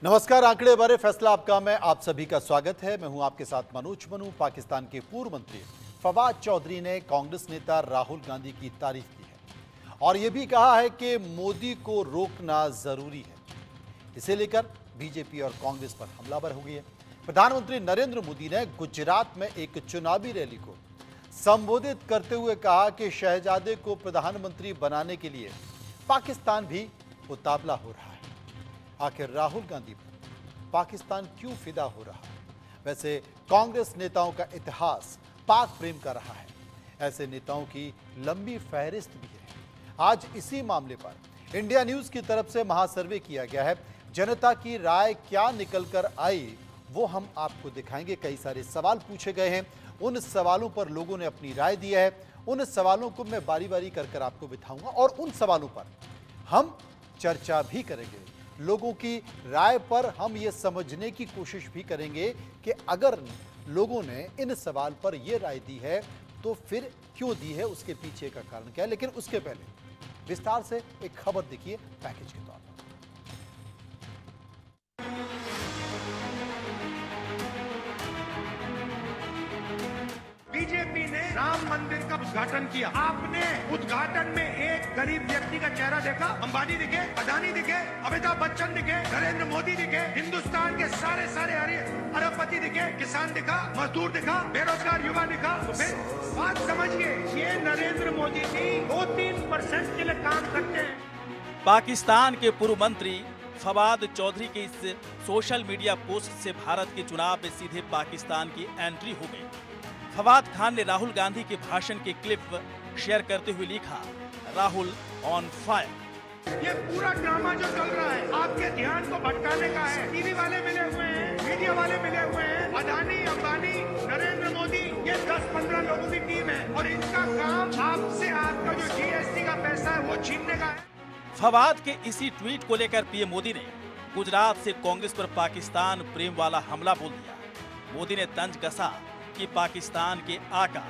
नमस्कार, आंकड़े बारे फैसला आपका में आप सभी का स्वागत है। मैं हूं आपके साथ मनोज मनु। पाकिस्तान के पूर्व मंत्री फवाद चौधरी ने कांग्रेस नेता राहुल गांधी की तारीफ की है और यह भी कहा है कि मोदी को रोकना जरूरी है। इसे लेकर बीजेपी और कांग्रेस पर हमलावर हो गई है। प्रधानमंत्री नरेंद्र मोदी ने गुजरात में एक चुनावी रैली को संबोधित करते हुए कहा कि शहजादे को प्रधानमंत्री बनाने के लिए पाकिस्तान भी उतावला हो रहा है। आखिर राहुल गांधी पर पाकिस्तान क्यों फिदा हो रहा है? वैसे कांग्रेस नेताओं का इतिहास पाक प्रेम का रहा है। ऐसे नेताओं की लंबी फहरिस्त भी है। आज इसी मामले पर इंडिया न्यूज की तरफ से महासर्वे किया गया है। जनता की राय क्या निकल कर आई वो हम आपको दिखाएंगे। कई सारे सवाल पूछे गए हैं, उन सवालों पर लोगों ने अपनी राय दी है। उन सवालों को मैं बारी बारी कर आपको बिठाऊंगा और उन सवालों पर हम चर्चा भी करेंगे। लोगों की राय पर हम ये समझने की कोशिश भी करेंगे कि अगर लोगों ने इन सवाल पर यह राय दी है तो फिर क्यों दी है, उसके पीछे का कारण क्या है। लेकिन उसके पहले विस्तार से एक खबर देखिए पैकेज के तौर पर। बीजेपी ने राम मंदिर का उद्घाटन किया। आपने उद्घाटन में एक गरीब व्यक्ति का चेहरा देखा? अंबानी दिखे, अदानी दिखे, अमिताभ बच्चन दिखे, नरेंद्र मोदी दिखे, हिंदुस्तान के सारे अरबपति दिखे, किसान दिखा, मजदूर दिखा, बेरोजगार युवा दिखा? तो फिर बात समझिए, ये नरेंद्र मोदी जी 2-3% के लिए काम करते हैं। पाकिस्तान के पूर्व मंत्री फवाद चौधरी के इस सोशल मीडिया पोस्ट से भारत के चुनाव में सीधे पाकिस्तान की एंट्री हो गई। फवाद खान ने राहुल गांधी के भाषण के क्लिप शेयर करते हुए लिखा, राहुल ऑन फायर। ये पूरा ड्रामा जो चल रहा है आपके ध्यान को भटकाने का है। टीवी वाले मिले हुए हैं, मीडिया वाले मिले हुए हैं, अदानी, अंबानी, नरेंद्र मोदी, ये 10-15 लोगों की टीम है और इनका काम आपसे आपका जो जीएसटी का पैसा है वो छीनने का है। फवाद के इसी ट्वीट को लेकर पीएम मोदी ने गुजरात से कांग्रेस पर पाकिस्तान प्रेम वाला हमला बोल दिया। मोदी ने तंज कसा कि पाकिस्तान के आका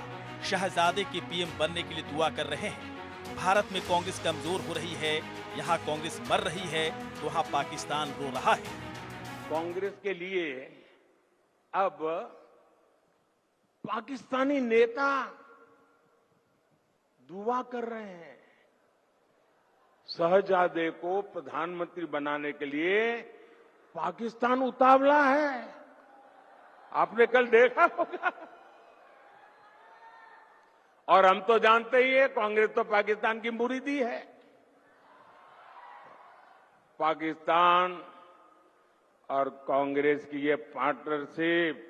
शहजादे के पीएम बनने के लिए दुआ कर रहे हैं। भारत में कांग्रेस कमजोर हो रही है, यहाँ कांग्रेस मर रही है तो वहाँ पाकिस्तान रो रहा है। कांग्रेस के लिए अब पाकिस्तानी नेता दुआ कर रहे हैं। शहजादे को प्रधानमंत्री बनाने के लिए पाकिस्तान उतावला है। आपने कल देखा होगा। और हम तो जानते ही है, कांग्रेस तो पाकिस्तान की मुरीदी है। पाकिस्तान और कांग्रेस की ये पार्टनरशिप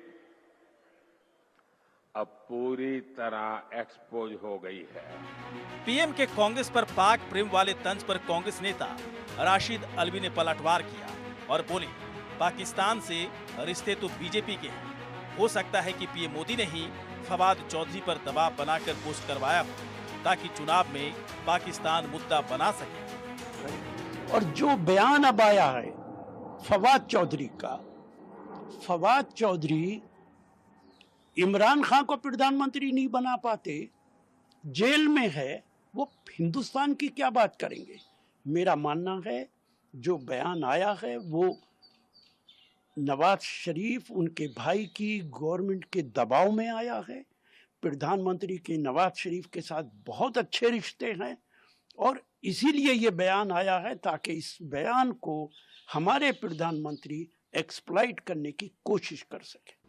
अब पूरी तरह एक्सपोज हो गई है। पीएम के कांग्रेस पर पाक प्रेम वाले तंज पर कांग्रेस नेता राशिद अल्वी ने पलटवार किया और बोले, पाकिस्तान से रिश्ते तो बीजेपी के हैं। हो सकता है कि पीएम मोदी ने ही फवाद चौधरी पर दबाव बनाकर पोस्ट करवाया हो ताकि चुनाव में पाकिस्तान मुद्दा बना सके। और जो बयान अब आया है फवाद चौधरी का, फवाद चौधरी इमरान खान को प्रधानमंत्री नहीं बना पाते, जेल में है, वो हिंदुस्तान की क्या बात करेंगे। मेरा मानना है जो बयान आया है वो नवाज शरीफ उनके भाई की गवर्नमेंट के दबाव में आया है। प्रधानमंत्री के नवाज शरीफ के साथ बहुत अच्छे रिश्ते हैं और इसीलिए ये बयान आया है ताकि इस बयान को हमारे प्रधानमंत्री एक्सप्लॉइट करने की कोशिश कर सके।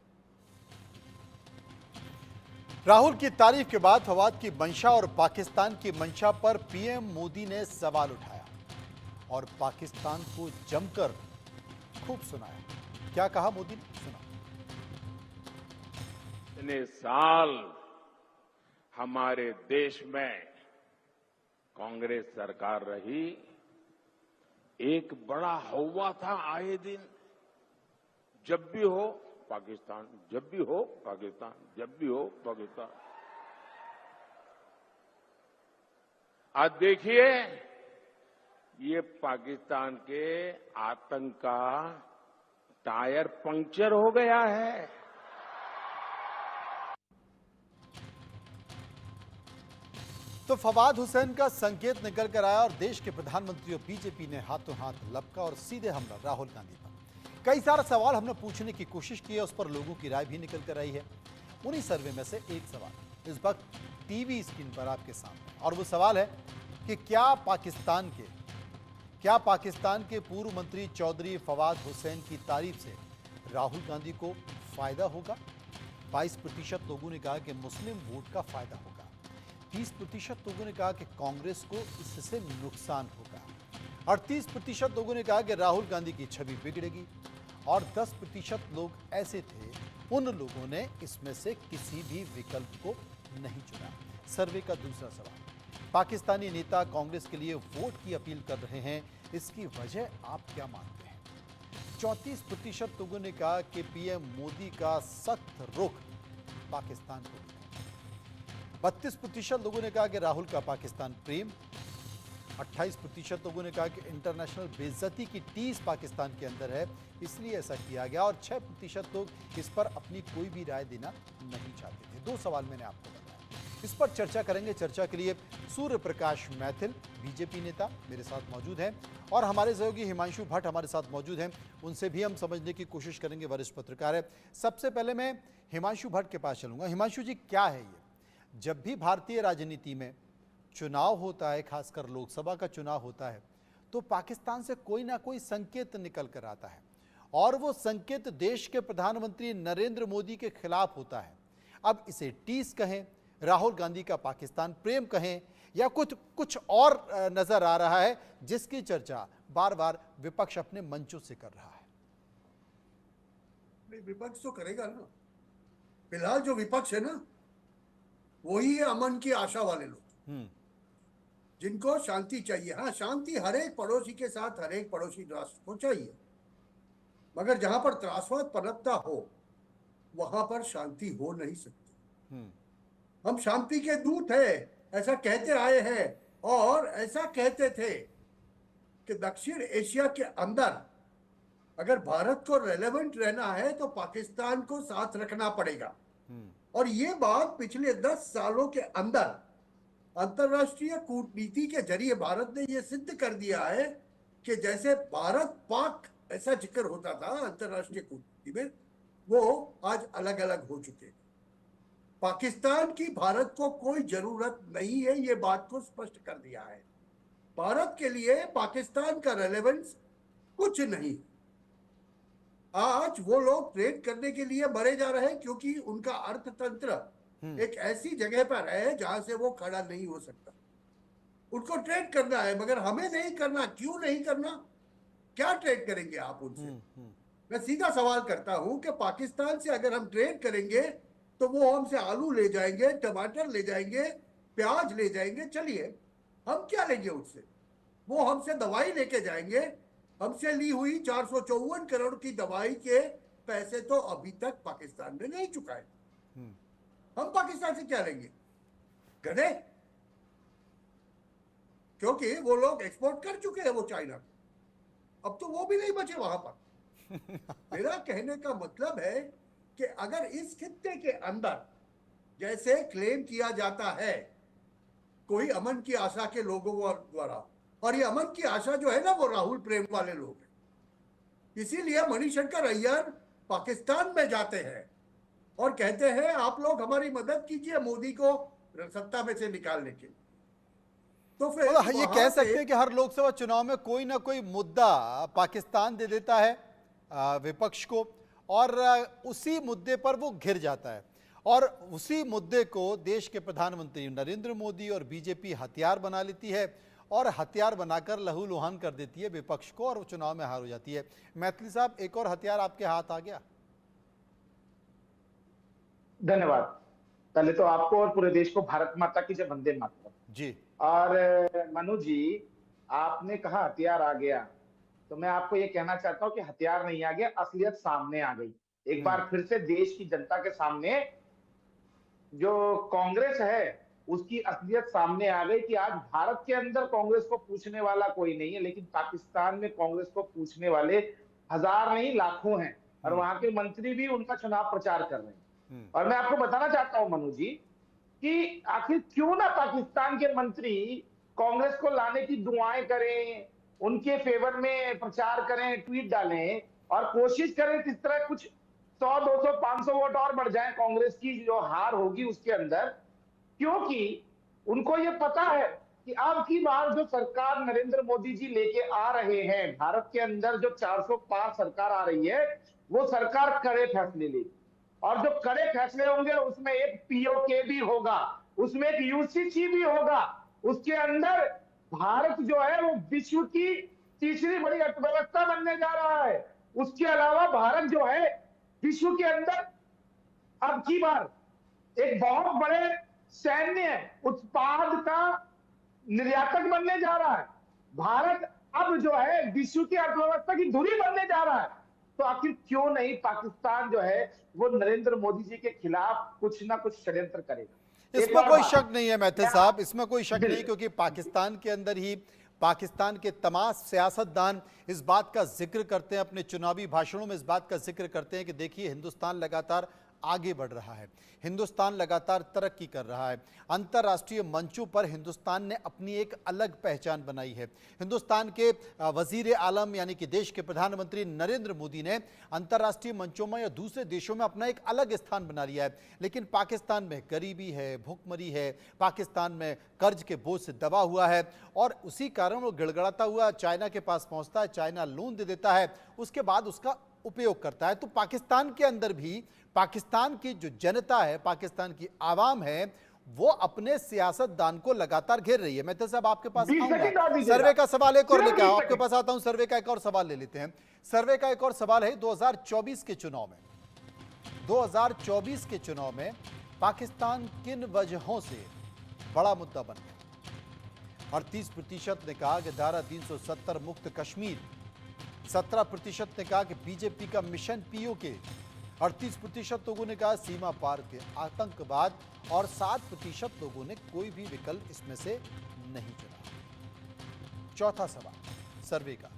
राहुल की तारीफ के बाद फवाद की मंशा और पाकिस्तान की मंशा पर पीएम मोदी ने सवाल उठाया और पाकिस्तान को जमकर खूब सुनाया। क्या कहा मोदी ने, सुना। इतने साल हमारे देश में कांग्रेस सरकार रही, एक बड़ा हौवा था आए दिन, जब भी हो पाकिस्तान, जब भी हो पाकिस्तान, जब भी हो पाकिस्तान। आज देखिए, ये पाकिस्तान के आतंक का टायर पंक्चर हो गया है। तो फवाद हुसैन का संकेत निकल कर आया और देश के प्रधानमंत्री और बीजेपी ने हाथों हाथ लपका और सीधे हमला राहुल गांधी पर। कई सारे सवाल हमने पूछने की कोशिश की है, उस पर लोगों की राय भी निकल कर आई है। उन्हीं सर्वे में से एक सवाल इस वक्त टीवी स्क्रीन पर आपके सामने, और वो सवाल है कि क्या पाकिस्तान के पूर्व मंत्री चौधरी फवाद हुसैन की तारीफ से राहुल गांधी को फायदा होगा। 22% लोगों ने कहा कि मुस्लिम वोट का फायदा होगा। 30% लोगों ने कहा कि कांग्रेस को इससे नुकसान होगा। 38% लोगों ने कहा कि राहुल गांधी की छवि बिगड़ेगी, और 10% लोग ऐसे थे, उन लोगों ने इसमें से किसी भी विकल्प को नहीं चुना। सर्वे का दूसरा सवाल, पाकिस्तानी नेता कांग्रेस के लिए वोट की अपील कर रहे हैं, इसकी वजह आप क्या मानते हैं? 34% लोगों ने कहा कि पीएम मोदी का सख्त रुख पाकिस्तान को दिखाएगा। 32% लोगों ने कहा कि राहुल का पाकिस्तान प्रेम। 28% लोगों ने कहा कि इंटरनेशनल बेइज्जती की टीस पाकिस्तान के अंदर है, इसलिए ऐसा किया गया, और 6% लोग इस पर अपनी कोई भी राय देना नहीं चाहते थे। 2 सवाल मैंने आपको बताया, इस पर चर्चा करेंगे। चर्चा के लिए सूर्य प्रकाश मैथिल बीजेपी नेता मेरे साथ मौजूद हैं, और हमारे सहयोगी हिमांशु भट्ट हमारे साथ मौजूद हैं, उनसे भी हम समझने की कोशिश करेंगे। वरिष्ठ पत्रकार है। सबसे पहले मैं हिमांशु भट्ट के पास चलूंगा। हिमांशु जी, क्या है ये, जब भी भारतीय राजनीति में चुनाव होता है, खासकर लोकसभा का चुनाव होता है, तो पाकिस्तान से कोई ना कोई संकेत निकल कर आता है, और वो संकेत देश के प्रधानमंत्री नरेंद्र मोदी के खिलाफ होता है। अब इसे टीस कहें, राहुल गांधी का पाकिस्तान प्रेम कहें, या कुछ और नजर आ रहा है, जिसकी चर्चा बार बार विपक्ष अपने मंचों से कर रहा है। विपक्ष तो करेगा ना। फिलहाल जो विपक्ष है ना, वही है अमन की आशा वाले लोग, जिनको शांति चाहिए। हाँ, शांति हर एक पड़ोसी के साथ, हर एक पड़ोसी राष्ट्र को चाहिए, मगर जहां पर त्रासवाद पनपता हो, वहां पर शांति हो नहीं सकती। हम शांति के दूत हैं, ऐसा कहते आए हैं, और ऐसा कहते थे कि दक्षिण एशिया के अंदर अगर भारत को रेलेवेंट रहना है तो पाकिस्तान को साथ रखना पड़ेगा। और ये बात पिछले 10 सालों के अंदर अंतर्राष्ट्रीय कूटनीति के जरिए भारत ने ये सिद्ध कर दिया है कि जैसे भारत पाक ऐसा जिक्र होता था अंतर्राष्ट्रीय कूटनीति में, वो आज अलग अलग हो चुके हैं। पाकिस्तान की भारत को कोई जरूरत नहीं है, ये बात को स्पष्ट कर दिया है। भारत के लिए पाकिस्तान का रेलेवेंस कुछ नहीं। आज वो लोग ट्रेड करने के लिए मरे जा रहे हैं, क्योंकि उनका अर्थतंत्र एक ऐसी जगह पर है जहां से वो खड़ा नहीं हो सकता। उनको ट्रेड करना है, मगर हमें नहीं करना। क्यों नहीं करना? क्या ट्रेड करेंगे आप उनसे? मैं सीधा सवाल करता हूं कि पाकिस्तान से अगर हम ट्रेड करेंगे तो वो हमसे आलू ले जाएंगे, टमाटर ले जाएंगे, प्याज ले जाएंगे। चलिए, हम क्या लेंगे उससे? वो हमसे दवाई लेके जाएंगे। हमसे ली हुई 454 करोड़ की दवाई के पैसे तो अभी तक पाकिस्तान ने नहीं चुकाए। हम पाकिस्तान से क्या लेंगे? गधे? क्योंकि वो लोग एक्सपोर्ट कर चुके हैं वो चाइना को, अब तो वो भी नहीं बचे वहां पर। मेरा कहने का मतलब है कि अगर इस खित्ते के अंदर, जैसे क्लेम किया जाता है कोई अमन की आशा के लोगों द्वारा, और ये अमन की आशा जो है ना, वो राहुल प्रेम वाले लोग हैं। इसीलिए मणिशंकर अय्यर पाकिस्तान में जाते हैं और कहते हैं आप लोग हमारी मदद कीजिए मोदी को सत्ता में से निकालने के। तो फिर ये कह सकते हैं कि हर लोकसभा चुनाव में कोई ना कोई मुद्दा पाकिस्तान दे देता है विपक्ष को, और उसी मुद्दे पर वो घिर जाता है, और उसी मुद्दे को देश के प्रधानमंत्री नरेंद्र मोदी और बीजेपी हथियार बना लेती है, और हथियार बनाकर लहूलुहान कर देती है विपक्ष को, और वो चुनाव में हार हो जाती है। मैथिली साहब, एक और हथियार आपके हाथ आ गया। धन्यवाद। पहले तो आपको और पूरे देश को भारत माता की जय, वंदे मातरम जी। और मनु जी, आपने कहा हथियार आ गया, तो मैं आपको ये कहना चाहता हूं कि हथियार नहीं आ गया, असलियत सामने आ गई। एक बार फिर से देश की जनता के सामने जो कांग्रेस है उसकी असलियत सामने आ गई कि आज भारत के अंदर कांग्रेस को पूछने वाला कोई नहीं है, लेकिन पाकिस्तान में कांग्रेस को पूछने वाले हजार नहीं लाखों हैं, और वहां के मंत्री भी उनका चुनाव प्रचार कर रहे हैं। और मैं आपको बताना चाहता हूं मनु जी कि आखिर क्यों ना पाकिस्तान के मंत्री कांग्रेस को लाने की दुआएं करें, उनके फेवर में प्रचार करें, ट्वीट डालें, और कोशिश करें किस तरह कुछ 100, 200, 500 वोट और बढ़ जाए कांग्रेस की जो हार होगी उसके अंदर, क्योंकि उनको ये पता है कि अब की बार जो सरकार नरेंद्र मोदी जी लेके आ रहे हैं, भारत के अंदर जो 400 पार सरकार आ रही है, वो सरकार कड़े फैसले लेगी। और जो कड़े फैसले होंगे उसमें एक पीओके भी होगा, उसमें एक यूसीसी भी होगा, उसके अंदर भारत जो है वो विश्व की तीसरी बड़ी अर्थव्यवस्था बनने जा रहा है। उसके अलावा भारत जो है विश्व के अंदर अब की बार एक बहुत बड़े सैन्य उत्पाद का निर्यातक बनने जा रहा है। भारत अब जो है विश्व की अर्थव्यवस्था की धुरी बनने जा रहा है। तो आखिर क्यों नहीं पाकिस्तान जो है वो नरेंद्र मोदी जी के खिलाफ कुछ ना कुछ षड्यंत्र करेगा। इसमें कोई शक नहीं है मैथिल साहब, इसमें कोई शक नहीं, बिल्कुल। क्योंकि पाकिस्तान के अंदर ही पाकिस्तान के तमाम सियासतदान इस बात का जिक्र करते हैं, अपने चुनावी भाषणों में इस बात का जिक्र करते हैं कि देखिए हिंदुस्तान लगातार आगे बढ़ रहा है, हिंदुस्तान लगातार तरक्की कर रहा है, अंतर्राष्ट्रीय मंचों पर हिंदुस्तान ने अपनी एक अलग पहचान बनाई है। हिंदुस्तान के वजीर आलम यानी कि देश के प्रधानमंत्री नरेंद्र मोदी ने अंतर्राष्ट्रीय मंचों में या दूसरे देशों में अपना एक अलग स्थान बना लिया है। लेकिन पाकिस्तान में गरीबी है, भुखमरी है, पाकिस्तान में कर्ज के बोझ से दबा हुआ है और उसी कारण वो गिड़गड़ाता हुआ चाइना के पास पहुंचता है, चाइना लोन दे देता है, उसके बाद उसका उपयोग करता है। तो पाकिस्तान के अंदर भी पाकिस्तान की जो जनता है, पाकिस्तान की आवाम है, वो अपने सियासतदान को लगातार घेर रही है। मैथिल साहब आपके पास आऊंगा, सर्वे का सवाल एक और लेकर आपके पास आता हूं, सर्वे का एक और सवाल ले लेते हैं। सर्वे का एक और सवाल है 2024 के चुनाव में, 2024 के चुनाव में पाकिस्तान किन वजहों से बड़ा मुद्दा बन गया। 38% ने कहा कि धारा 370 मुक्त कश्मीर, 17% ने कहा कि बीजेपी का मिशन पीओके, 38% लोगों ने कहा सीमा पार के आतंकवाद और 7% लोगों ने कोई भी विकल्प इसमें से नहीं चुना। चौथा सवाल सर्वे का,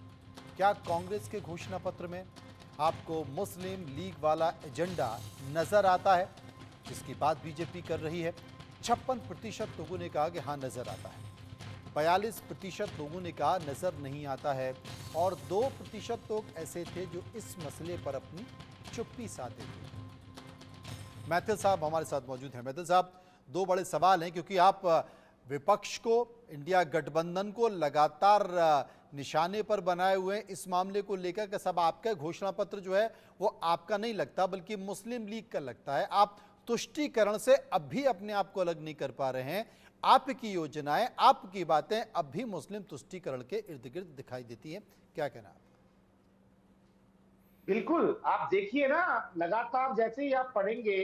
क्या कांग्रेस के घोषणा पत्र में आपको मुस्लिम लीग वाला एजेंडा नजर आता है, जिसकी बात बीजेपी कर रही है? 56% लोगों ने कहा कि हाँ नजर आता है, 42% लोगों ने कहा नजर नहीं आता है और 2% लोग ऐसे थे जो इस मसले पर अपनी चुप्पी साधे थे। मैथिल साहब हमारे साथ मौजूद हैं। मैथिल साहब, दो बड़े सवाल हैं, क्योंकि आप विपक्ष को, इंडिया गठबंधन को लगातार निशाने पर बनाए हुए हैं इस मामले को लेकर कि सब आपका घोषणा पत्र जो है वो आपका नहीं लगता बल्कि मुस्लिम लीग का लगता है। आप तुष्टीकरण से अब भी अपने आप को अलग नहीं कर पा रहे हैं, आपकी योजनाएं, आपकी बातें अब भी मुस्लिम तुष्टीकरण के इर्द गिर्द दिखाई देती हैं, क्या कहना है? बिल्कुल, आप देखिए ना, लगातार जैसे ही आप पढ़ेंगे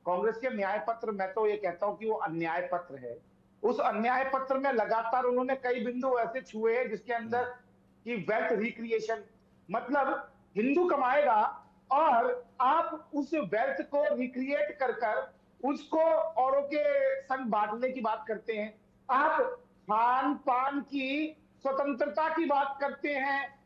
कांग्रेस के न्याय पत्र, मैं तो ये कहता हूं कि वो अन्याय पत्र है। उस अन्याय पत्र में लगातार उन्होंने कई बिंदु ऐसे छुए हैं जिसके अंदर कि वेल्थ रिक्रिएशन, मतलब हिंदू कमाएगा और आप उस वेल्थ को रिक्रिएट कर उसको औरों के संग बांटने की बात करते हैं। आप खान पान की स्वतंत्रता की बात करते हैं।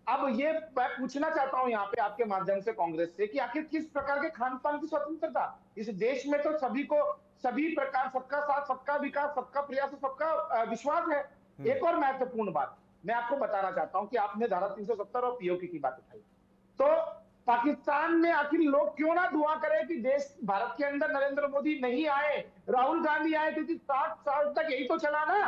अब ये मैं पूछना चाहता हूं यहाँ पे आपके माध्यम से कांग्रेस से कि आखिर किस प्रकार के खान पान की स्वतंत्रता? इस देश में तो सभी को, सभी प्रकार, सबका साथ, सबका विकास, सबका प्रयास, सबका विश्वास है। एक और महत्वपूर्ण बात मैं आपको बताना चाहता हूं कि आपने धारा 370 और पीओके की बात उठाई, तो पाकिस्तान में आखिर लोग क्यों ना दुआ करें कि देश, भारत के अंदर नरेंद्र मोदी नहीं आए, राहुल गांधी आए, क्योंकि 60 साल तक यही तो चला ना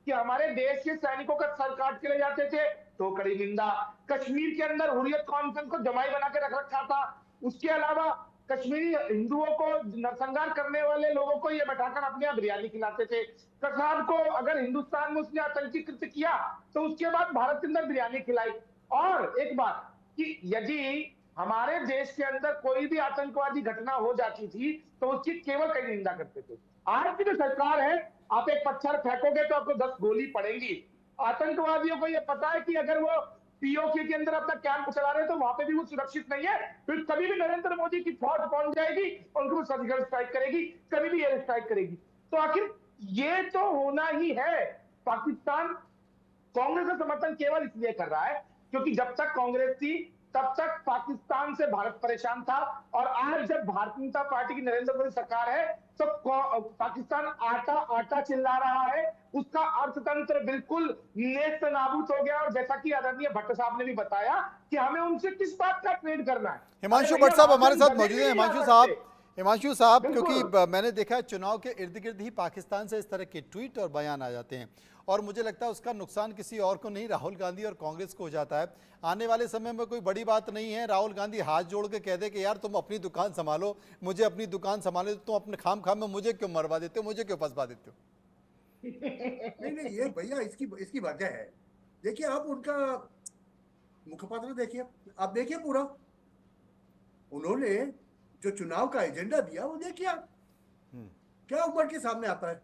कि हमारे देश के सैनिकों का सर काट के ले जाते थे, तो कड़ी निंदा। कश्मीर के अंदर हुर्रियत कॉन्फ्रेंस को जमाई बना के रख रखा था। उसके अलावा कश्मीरी हिंदुओं को नरसंहार करने वाले लोगों को ये बैठाकर अपने यहाँ बिरयानी खिलाते थे। कसाब को अगर हिंदुस्तान में उसने आतंकी कृत्य किया तो उसके बाद भारत के अंदर बिरयानी खिलाई। और एक बात कि यदि हमारे देश के अंदर कोई भी आतंकवादी घटना हो जाती थी तो उसकी केवल कई निंदा करते थे। आज की जो सरकार है, आप एक पत्थर फेंकोगे तो आपको 10 गोली पड़ेंगी। आतंकवादियों को यह पता है कि अगर वो पीओके के अंदर अपना कैंप चला रहे तो वहां पे भी वो सुरक्षित नहीं है, फिर कभी भी नरेंद्र मोदी की फौज पहुंच जाएगी और उनको सर्जिकल स्ट्राइक करेगी, कभी भी एयर स्ट्राइक करेगी। तो आखिर ये तो होना ही है। पाकिस्तान कांग्रेस का समर्थन केवल इसलिए कर रहा है क्योंकि जब तक कांग्रेस थी तब तक पाकिस्तान से भारत परेशान था, और आज जब भारतीय जनता पार्टी की नरेंद्र मोदी सरकार है तो पाकिस्तान आटा आटा चिल्ला रहा है, उसका अर्थतंत्र बिल्कुल नेस्त नाबूद हो गया। और जैसा कि आदरणीय भट्ट साहब ने भी बताया कि हमें उनसे किस बात का ट्रेड करना है। हिमांशु अरे भट्ट साहब भैया, हमारे साथ राशन मौजूद हैं। देने के लिए नहीं आ सकते। हिमांशु साहब, बिल्कुल। क्योंकि मैंने देखा है चुनाव के इर्द गिर्द ही पाकिस्तान से इस तरह के ट्वीट और बयान आ जाते हैं, और मुझे लगता है उसका नुकसान किसी और को नहीं, राहुल गांधी और कांग्रेस को हो जाता है। आने वाले समय में कोई बड़ी बात नहीं है, राहुल गांधी हाथ जोड़ के कह दे कि यार तुम अपनी दुकान संभालो, मुझे अपनी दुकान संभाले, तुम अपने खाम खाम में मुझे क्यों मरवा देते हो, मुझे क्यों फंसवा देते हो। नहीं, ये भैया इसकी वजह है। देखिए आप उनका मुखपत्र देखिए, आप देखिए पूरा उन्होंने जो चुनाव का एजेंडा दिया वो देखिए आप क्या उम्र के सामने आता है।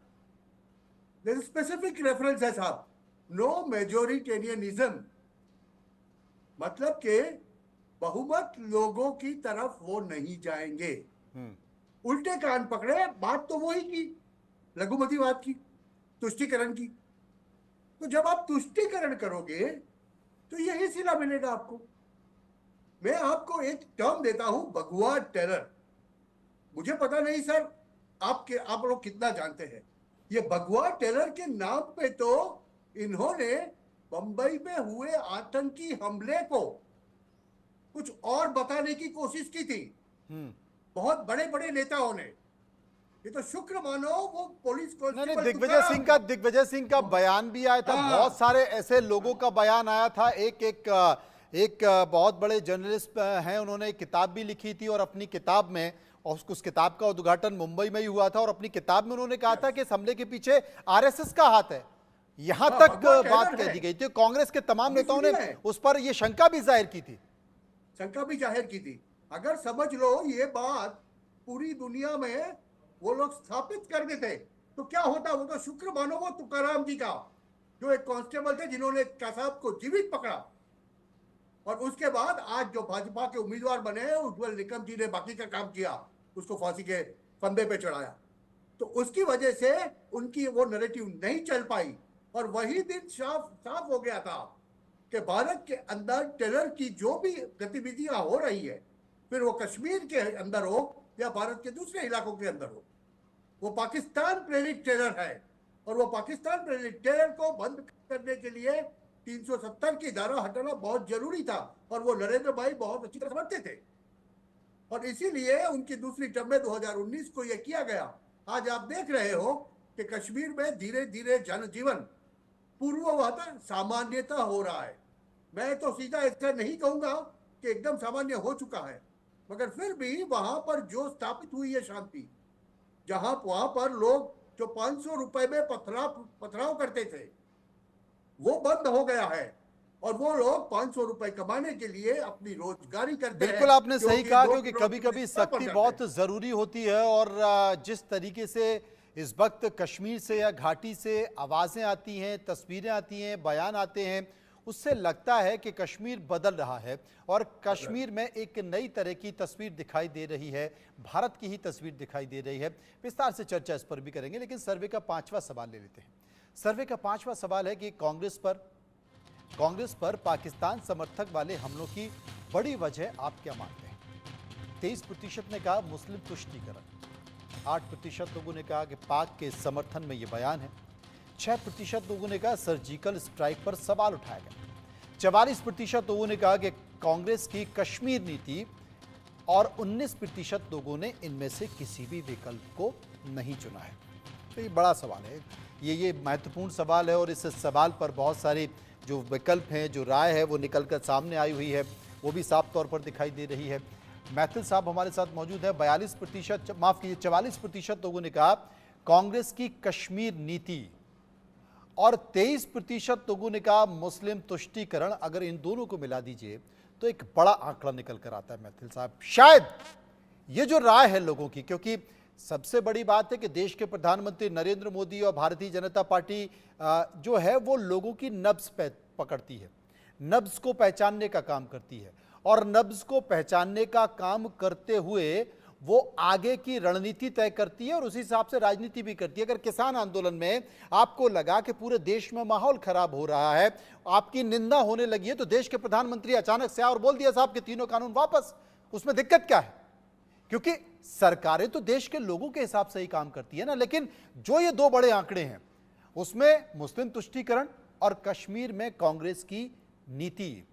देयर स्पेसिफिक रेफरेंस है साहब, नो मेजोरिटेरियनिज्म, मतलब के बहुमत लोगों की तरफ वो नहीं जाएंगे। उल्टे कान पकड़े, बात तो वही की लघुमतीवाद की, तुष्टीकरण की। तो जब आप तुष्टीकरण करोगे तो यही सिला मिलेगा आपको। मैं आपको एक टर्म देता हूं, भगवा टेरर। मुझे पता नहीं सर आप लोग कितना जानते हैं। ये भगवा टेरर के नाम पे तो इन्होंने बंबई में हुए आतंकी हमले को कुछ और बताने की कोशिश की थी बहुत बड़े बड़े नेताओं ने। ये तो शुक्र मानो वो पुलिस नहीं, दिग्विजय सिंह का बयान भी आया था, बहुत सारे ऐसे लोगों का बयान आया था। एक बहुत बड़े जर्नलिस्ट हैं, उन्होंने एक किताब भी लिखी थी, और अपनी किताब में, और उस किताब का उद्घाटन मुंबई में ही हुआ था, और अपनी किताब में उन्होंने कहा था कि इस हमले के पीछे आरएसएस का हाथ है। यहां तक बात कह दी गई थी। कांग्रेस के तमाम नेताओं ने उस पर यह शंका भी जाहिर की थी। अगर समझ लो ये बात पूरी दुनिया में वो लोग स्थापित कर देते तो क्या होता। वो तो शुक्र मानो वो तुकाराम जी का, जो एक कांस्टेबल थे जिन्होंने कसाब को जीवित पकड़ा, और उसके बाद आज जो भाजपा के उम्मीदवार बने उज्जवल निकम जी ने बाकी का काम किया, उसको फांसी के फंदे पे चढ़ाया। तो उसकी वजह से उनकी वो नैरेटिव नहीं चल पाई, और वही दिन साफ हो गया था कि भारत के अंदर टेरर की जो भी गतिविधियां हो रही है, फिर वो कश्मीर के अंदर हो या भारत के दूसरे इलाकों के अंदर हो, वो पाकिस्तान प्रेरित टेरर है। और वो पाकिस्तान प्रेरित टेरर को बंद करने के लिए 370 की धारा हटाना बहुत जरूरी था, और वो नरेंद्र भाई बहुत अच्छी तरह समझते थे, और इसीलिए उनकी दूसरी टर्म में 2019 को यह किया गया। आज आप देख रहे हो कि कश्मीर में धीरे धीरे जनजीवन पूर्ववत सामान्यता हो रहा है। मैं तो सीधा ऐसा नहीं कहूंगा कि एकदम सामान्य हो चुका है, मगर फिर भी वहां पर जो स्थापित हुई है शांति, वहां पर लोग जो 500 रुपए में पथराव करते थे, वो बंद हो गया है, और वो लोग 500 रुपए कमाने के लिए अपनी रोजगारी करते हैं। बिल्कुल आपने सही कहा, क्योंकि कभी कभी सख्ती बहुत जरूरी होती है, और जिस तरीके से इस वक्त कश्मीर से या घाटी से आवाजें आती हैं, तस्वीरें आती हैं, बयान आते हैं, उससे लगता है कि कश्मीर बदल रहा है, और कश्मीर में एक नई तरह की तस्वीर दिखाई दे रही है, भारत की ही तस्वीर दिखाई दे रही है। विस्तार से चर्चा इस पर भी करेंगे, लेकिन सर्वे का 5वां सवाल ले लेते हैं। सर्वे का 5वां सवाल है कि कांग्रेस पर पाकिस्तान समर्थक वाले हमलों की बड़ी वजह आप क्या मानते हैं। 23% ने कहा मुस्लिम तुष्टीकरण, 8% लोगों ने कहा कि पाक के समर्थन में ये बयान है, 6% लोगों ने कहा सर्जिकल स्ट्राइक पर सवाल उठाया गया, 44% लोगों ने कहा कि कांग्रेस की कश्मीर नीति, और 19% लोगों ने इनमें से किसी भी विकल्प को नहीं चुना है। तो ये बड़ा सवाल है, ये महत्वपूर्ण सवाल है, और इस सवाल पर बहुत सारे जो विकल्प हैं, जो राय है, वो निकलकर सामने आई हुई है, वो भी साफ तौर पर दिखाई दे रही है। मैथिल साहब हमारे साथ मौजूद है। 44% लोगों ने कहा कांग्रेस की कश्मीर नीति, और 23% लोगों ने कहा मुस्लिम तुष्टीकरण। अगर इन दोनों को मिला दीजिए तो एक बड़ा आंकड़ा निकल कर आता है मैथिल साहब। शायद ये जो राय है लोगों की, क्योंकि सबसे बड़ी बात है कि देश के प्रधानमंत्री नरेंद्र मोदी और भारतीय जनता पार्टी जो है वो लोगों की नब्ज पकड़ती है, नब्ज को पहचानने का काम करती है, और नब्ज को पहचानने का काम करते हुए वो आगे की रणनीति तय करती है, और उसी हिसाब से राजनीति भी करती है। अगर किसान आंदोलन में आपको लगा कि पूरे देश में माहौल खराब हो रहा है, आपकी निंदा होने लगी है, तो देश के प्रधानमंत्री अचानक से आए और बोल दिया साहब कि तीनों कानून वापस। उसमें दिक्कत क्या है, क्योंकि सरकारें तो देश के लोगों के हिसाब से ही काम करती है ना। लेकिन जो ये दो बड़े आंकड़े हैं, उसमें मुस्लिम तुष्टीकरण और कश्मीर में कांग्रेस की नीति,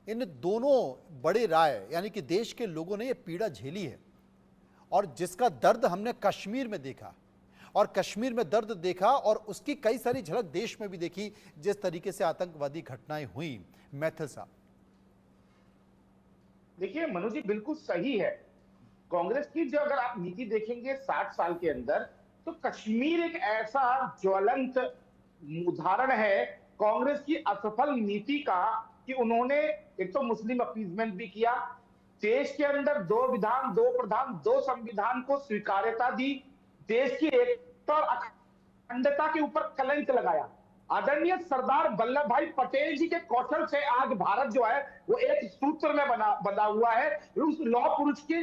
इन दोनों बड़े राय यानी कि देश के लोगों ने यह पीड़ा झेली है और जिसका दर्द हमने कश्मीर में देखा और कश्मीर में दर्द देखा और उसकी कई सारी झलक देश में भी देखी, जिस तरीके से आतंकवादी घटनाएं हुई। मैथिल साहब, देखिए मनोज जी, बिल्कुल सही है। कांग्रेस की जो अगर आप नीति देखेंगे 60 साल के अंदर, तो कश्मीर एक ऐसा ज्वलंत उदाहरण है कांग्रेस की असफल नीति का कि उन्होंने एक तो मुस्लिम अपीजमेंट भी किया, देश के अंदर 2 विधान 2 प्रधान 2 संविधान को स्वीकार्यता दी, देश की एकता और अखंडता के ऊपर कलंक लगाया। आदरणीय सरदार वल्लभ भाई पटेल जी के कौशल से आज भारत जो है वो एक सूत्र में बंधा हुआ है, उस लौह पुरुष के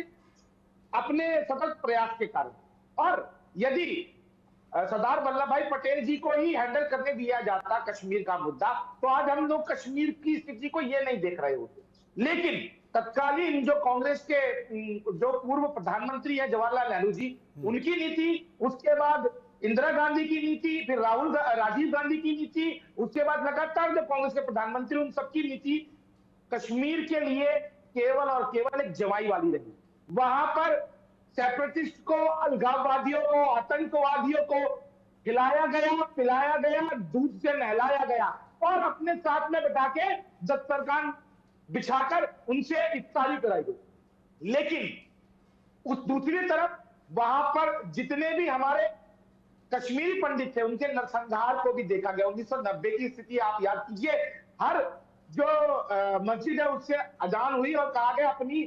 अपने सतत प्रयास के कारण। और यदि सरदार वल्लभ भाई पटेल जी को ही हैंडल करने दिया जाता कश्मीर का मुद्दा, तो आज हम लोग कश्मीर की स्थिति को ये नहीं देख रहे होते। लेकिन तत्कालीन जो कांग्रेस के जो पूर्व प्रधानमंत्री है जवाहरलाल नेहरू जी, उनकी नीति, उसके बाद इंदिरा गांधी की नीति, फिर राजीव गांधी की नीति, उसके बाद लगातार जो कांग्रेस के प्रधानमंत्री, उन सबकी नीति कश्मीर के लिए केवल और केवल एक जवाई वाली रही। वहां पर सेपरेटिस्ट को, अलगाववादियों को, आतंकवादियों को खिलाया गया, पिलाया गया, दूध से नहलाया गया और अपने साथ में बैठा के दस्तरखान बिछाकर उनसे इफ्तारी कराई गई। लेकिन उस दूसरी तरफ वहां पर जितने भी हमारे कश्मीरी पंडित थे, उनके नरसंहार को भी देखा गया। 1990 की स्थिति आप याद कीजिए, हर जो मस्जिद है उससे अजान हुई और कहा गया अपनी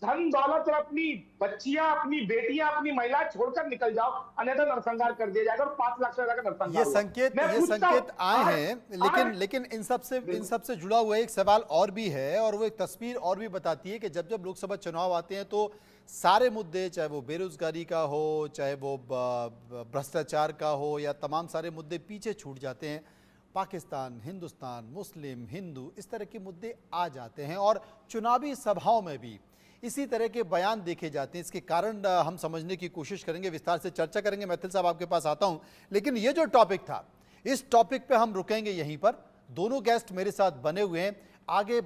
धन दौलत और अपनी बच्चियां, अपनी बेटियां, अपनी महिला छोड़कर निकल जाओ, अन्यथा नरसंहार कर दिया जाएगा। और 5 लाख से ज्यादा का नरसंहार ये संकेत आए हैं, लेकिन इन सब से जुड़ा हुआ एक सवाल और भी है और वो एक तस्वीर और भी बताती है कि जब जब लोकसभा चुनाव आते हैं तो सारे मुद्दे, चाहे वो बेरोजगारी का हो, चाहे वो भ्रष्टाचार का हो, या तमाम सारे मुद्दे पीछे छूट जाते हैं। पाकिस्तान, हिंदुस्तान, मुस्लिम, हिंदू, इस तरह के मुद्दे आ जाते हैं और चुनावी सभाओं में भी इसी तरह के बयान देखे जाते हैं। इसके कारण हम समझने की कोशिश करेंगे, विस्तार से चर्चा करेंगे। मैथिल साहब, आपके पास आता हूं, लेकिन ये जो टॉपिक था, इस टॉपिक पे हम रुकेंगे यहीं पर। दोनों गेस्ट मेरे साथ बने हुए हैं, आगे